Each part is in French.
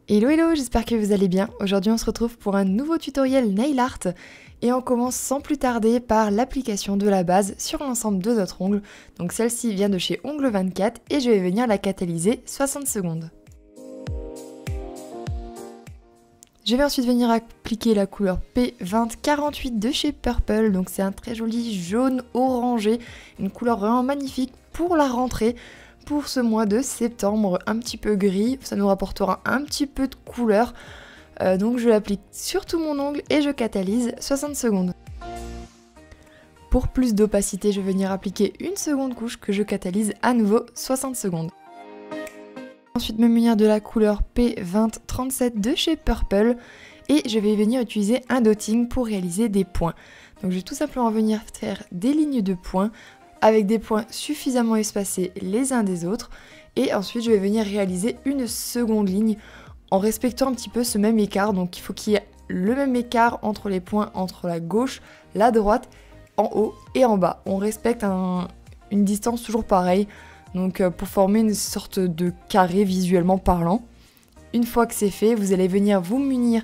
Hello hello, j'espère que vous allez bien. Aujourd'hui on se retrouve pour un nouveau tutoriel nail art et on commence sans plus tarder par l'application de la base sur l'ensemble de notre ongle. Donc celle-ci vient de chez Ongle 24 et je vais venir la catalyser 60 secondes. Je vais ensuite venir appliquer la couleur P2048 de chez Purple, donc c'est un très joli jaune orangé, une couleur vraiment magnifique pour la rentrée. Pour ce mois de septembre, un petit peu gris, ça nous rapportera un petit peu de couleur. Donc je l'applique sur tout mon ongle et je catalyse 60 secondes. Pour plus d'opacité, je vais venir appliquer une seconde couche que je catalyse à nouveau 60 secondes. Ensuite me munir de la couleur P2037 de chez Purple et je vais venir utiliser un dotting pour réaliser des points. Donc je vais tout simplement venir faire des lignes de points avec des points suffisamment espacés les uns des autres et ensuite je vais venir réaliser une seconde ligne en respectant un petit peu ce même écart. Donc il faut qu'il y ait le même écart entre les points entre la gauche, la droite, en haut et en bas. On respecte une distance toujours pareille, donc pour former une sorte de carré visuellement parlant. Une fois que c'est fait, vous allez venir vous munir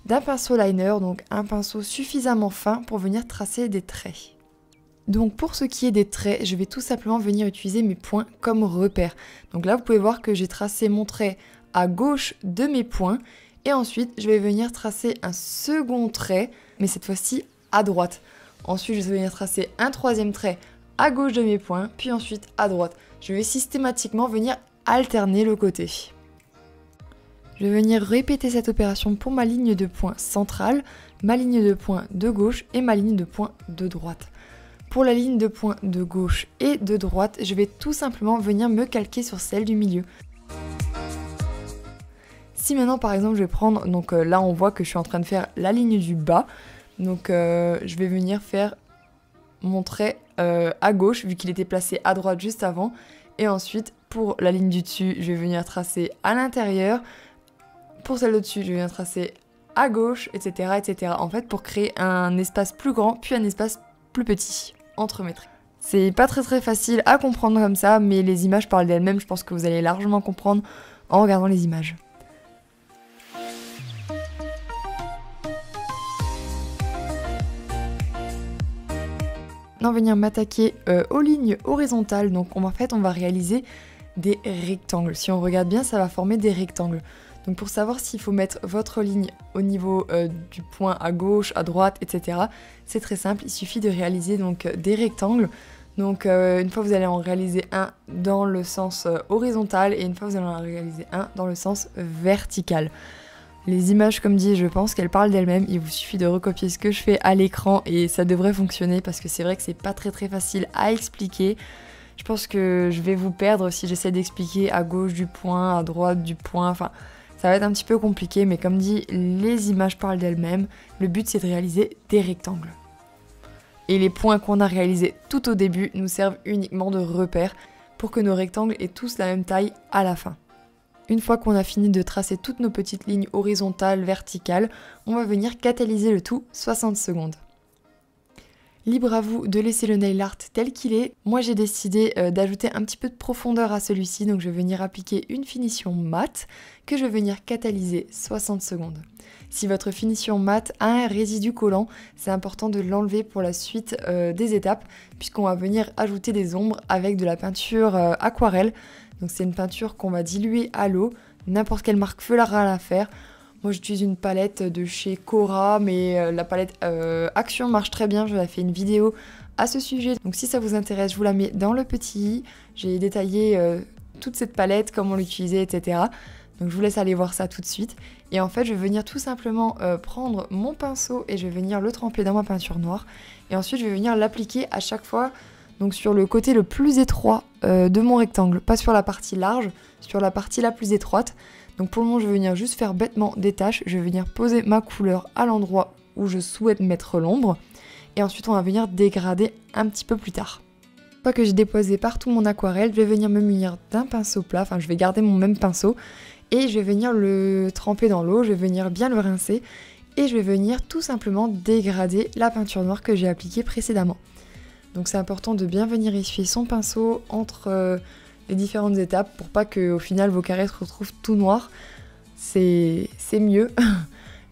d'un pinceau liner, donc un pinceau suffisamment fin pour venir tracer des traits. Donc pour ce qui est des traits, je vais tout simplement venir utiliser mes points comme repère. Donc là vous pouvez voir que j'ai tracé mon trait à gauche de mes points et ensuite je vais venir tracer un second trait, mais cette fois-ci à droite. Ensuite je vais venir tracer un troisième trait à gauche de mes points, puis ensuite à droite. Je vais systématiquement venir alterner le côté. Je vais venir répéter cette opération pour ma ligne de points centrale, ma ligne de points de gauche et ma ligne de points de droite. Pour la ligne de points de gauche et de droite, je vais tout simplement venir me calquer sur celle du milieu. Si maintenant par exemple je vais prendre, donc là on voit que je suis en train de faire la ligne du bas, donc je vais venir faire mon trait à gauche vu qu'il était placé à droite juste avant, et ensuite pour la ligne du dessus je vais venir tracer à l'intérieur, pour celle au-dessus je vais venir tracer à gauche, etc., etc. En fait pour créer un espace plus grand puis un espace plus petit entre mes traits. C'est pas très facile à comprendre comme ça, mais les images parlent d'elles-mêmes, je pense que vous allez largement comprendre en regardant les images. Maintenant venir m'attaquer aux lignes horizontales, donc en fait on va réaliser des rectangles. Si on regarde bien, ça va former des rectangles. Donc pour savoir s'il faut mettre votre ligne au niveau du point à gauche, à droite, etc., c'est très simple, il suffit de réaliser donc des rectangles. Donc une fois vous allez en réaliser un dans le sens horizontal et une fois vous allez en réaliser un dans le sens vertical. Les images, comme dit, je pense qu'elles parlent d'elles-mêmes, il vous suffit de recopier ce que je fais à l'écran et ça devrait fonctionner parce que c'est vrai que c'est pas très facile à expliquer. Je pense que je vais vous perdre si j'essaie d'expliquer à gauche du point, à droite du point, enfin ça va être un petit peu compliqué, mais comme dit, les images parlent d'elles-mêmes. Le but c'est de réaliser des rectangles. Et les points qu'on a réalisés tout au début nous servent uniquement de repère pour que nos rectangles aient tous la même taille à la fin. Une fois qu'on a fini de tracer toutes nos petites lignes horizontales, verticales, on va venir catalyser le tout 60 secondes. Libre à vous de laisser le nail art tel qu'il est. Moi j'ai décidé d'ajouter un petit peu de profondeur à celui-ci, donc je vais venir appliquer une finition mat que je vais venir catalyser 60 secondes. Si votre finition mat a un résidu collant, c'est important de l'enlever pour la suite des étapes, puisqu'on va venir ajouter des ombres avec de la peinture aquarelle. Donc c'est une peinture qu'on va diluer à l'eau, n'importe quelle marque fera l'affaire. Moi j'utilise une palette de chez Cora, mais la palette Action marche très bien, je vous ai fait une vidéo à ce sujet. Donc si ça vous intéresse, je vous la mets dans le petit i. J'ai détaillé toute cette palette, comment l'utiliser, etc. Donc je vous laisse aller voir ça tout de suite. Et en fait je vais venir tout simplement prendre mon pinceau et je vais venir le tremper dans ma peinture noire. Et ensuite je vais venir l'appliquer à chaque fois, donc sur le côté le plus étroit de mon rectangle. Pas sur la partie large, sur la partie la plus étroite. Donc pour le moment je vais venir juste faire bêtement des taches, je vais venir poser ma couleur à l'endroit où je souhaite mettre l'ombre et ensuite on va venir dégrader un petit peu plus tard. Une fois que j'ai déposé partout mon aquarelle, je vais venir me munir d'un pinceau plat, enfin je vais garder mon même pinceau et je vais venir le tremper dans l'eau, je vais venir bien le rincer et je vais venir tout simplement dégrader la peinture noire que j'ai appliquée précédemment. Donc c'est important de bien venir essuyer son pinceau entre les différentes étapes pour pas que au final vos carrés se retrouvent tout noirs. c'est mieux.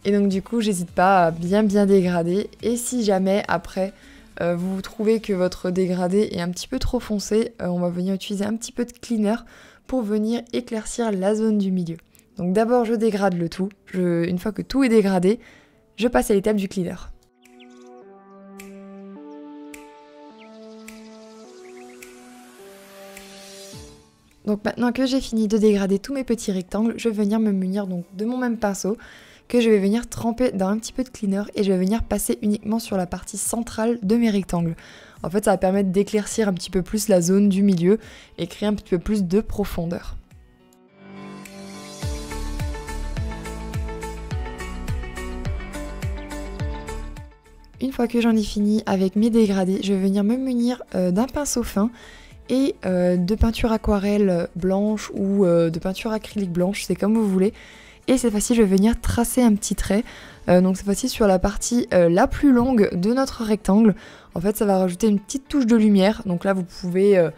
Et donc du coup, j'hésite pas à bien dégrader. Et si jamais après vous trouvez que votre dégradé est un petit peu trop foncé, on va venir utiliser un petit peu de cleaner pour venir éclaircir la zone du milieu. Donc d'abord je dégrade le tout. Une fois que tout est dégradé, je passe à l'étape du cleaner. Donc maintenant que j'ai fini de dégrader tous mes petits rectangles, je vais venir me munir donc de mon même pinceau que je vais venir tremper dans un petit peu de cleaner et je vais venir passer uniquement sur la partie centrale de mes rectangles. En fait, ça va permettre d'éclaircir un petit peu plus la zone du milieu et créer un petit peu plus de profondeur. Une fois que j'en ai fini avec mes dégradés, je vais venir me munir d'un pinceau fin et de peinture aquarelle blanche ou de peinture acrylique blanche, c'est comme vous voulez. Et cette fois-ci, je vais venir tracer un petit trait. Donc cette fois-ci sur la partie la plus longue de notre rectangle. En fait, ça va rajouter une petite touche de lumière. Donc là, vous pouvez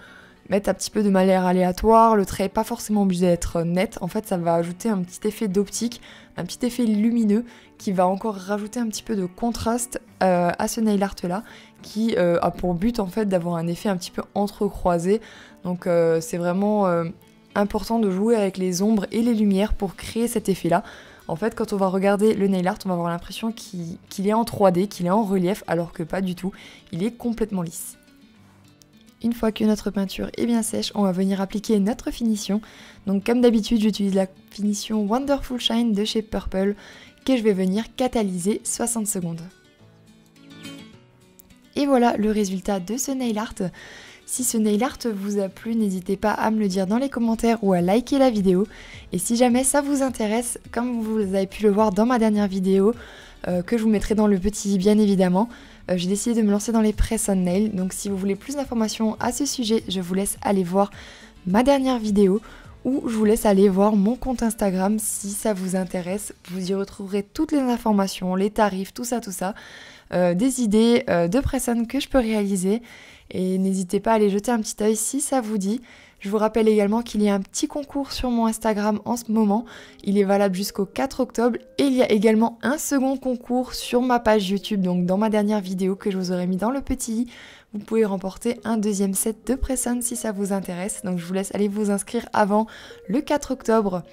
mettre un petit peu de manière aléatoire. Le trait n'est pas forcément obligé d'être net. En fait, ça va ajouter un petit effet d'optique, un petit effet lumineux qui va encore rajouter un petit peu de contraste à ce nail art là, qui a pour but en fait d'avoir un effet un petit peu entrecroisé. Donc c'est vraiment important de jouer avec les ombres et les lumières pour créer cet effet là. En fait, quand on va regarder le nail art, on va avoir l'impression qu'il est en 3D, qu'il est en relief, alors que pas du tout, il est complètement lisse. Une fois que notre peinture est bien sèche, on va venir appliquer notre finition. Donc comme d'habitude, j'utilise la finition Wonderful Shine de chez Purple, que je vais venir catalyser 60 secondes. Et voilà le résultat de ce nail art. Si ce nail art vous a plu, n'hésitez pas à me le dire dans les commentaires ou à liker la vidéo. Et si jamais ça vous intéresse, comme vous avez pu le voir dans ma dernière vidéo, que je vous mettrai dans le petit bien évidemment, j'ai décidé de me lancer dans les press-on nails. Donc si vous voulez plus d'informations à ce sujet, je vous laisse aller voir ma dernière vidéo ou je vous laisse aller voir mon compte Instagram si ça vous intéresse. Vous y retrouverez toutes les informations, les tarifs, tout ça, des idées de press-on que je peux réaliser. Et n'hésitez pas à aller jeter un petit œil si ça vous dit. Je vous rappelle également qu'il y a un petit concours sur mon Instagram en ce moment. Il est valable jusqu'au 4 octobre. Et il y a également un second concours sur ma page YouTube. Donc dans ma dernière vidéo que je vous aurai mis dans le petit i, vous pouvez remporter un deuxième set de press-on si ça vous intéresse. Donc je vous laisse aller vous inscrire avant le 4 octobre.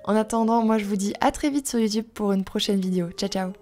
En attendant, moi je vous dis à très vite sur YouTube pour une prochaine vidéo. Ciao ciao!